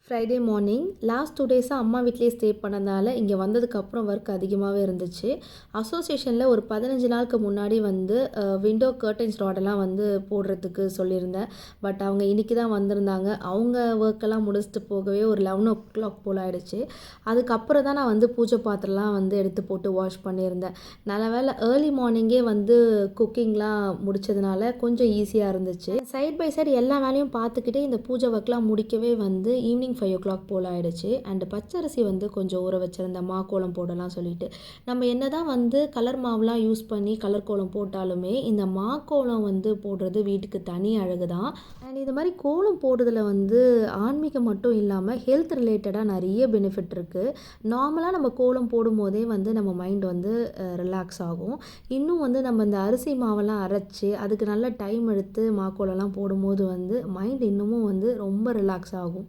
Friday morning last 2 டேஸாக அம்மா வீட்டிலேயே ஸ்டே பண்ணதால் இங்கே வந்ததுக்கப்புறம் ஒர்க் அதிகமாகவே இருந்துச்சு. அசோசியேஷனில் ஒரு 15 நாளுக்கு முன்னாடி வந்து விண்டோ கர்டன்ஸ் ராடெல்லாம் வந்து போடுறதுக்கு சொல்லியிருந்தேன். பட் அவங்க இன்றைக்கி தான் வந்திருந்தாங்க. அவங்க ஒர்க்கெல்லாம் முடிச்சுட்டு போகவே ஒரு 11 o'clock போல் ஆகிடுச்சு. அதுக்கப்புறம் தான் நான் வந்து பூஜை பாத்திரம்லாம் வந்து எடுத்து போட்டு வாஷ் பண்ணியிருந்தேன். நல்ல வேளை ஏர்லி மார்னிங்கே வந்து குக்கிங்லாம் முடித்ததுனால கொஞ்சம் ஈஸியாக இருந்துச்சு. சைட் பை சைடு எல்லா வேலையும் பார்த்துக்கிட்டே இந்த பூஜை ஒர்க்லாம் முடிக்கவே வந்து ஈவினிங் 5 o'clock போல் ஆகிடுச்சு. அண்டு பச்சரிசி வந்து கொஞ்சம் ஊற வச்சுருந்தேன் மாக்கோலம் போடலாம் சொல்லிட்டு. நம்ம என்ன தான் வந்து கலர் மாவுலாம் யூஸ் பண்ணி கலர் கோலம் போட்டாலுமே இந்த மாக்கோலம் வந்து போடுறது வீட்டுக்கு தனி அழகு தான். அண்ட் இது மாதிரி கோலம் போடுறதுல வந்து ஆன்மீகம் மட்டும் இல்லாமல் ஹெல்த் ரிலேட்டடாக நிறைய பெனிஃபிட் இருக்குது. நார்மலாக நம்ம கோலம் போடும்போதே வந்து நம்ம மைண்ட் வந்து ரிலாக்ஸ் ஆகும். இன்னும் வந்து நம்ம இந்த அரிசி மாவெல்லாம் அரைச்சி அதுக்கு நல்ல டைம் எடுத்து மாக்கோலம்லாம் போடும்போது வந்து மைண்ட் இன்னமும் வந்து ரொம்ப ரிலாக்ஸ் ஆகும்.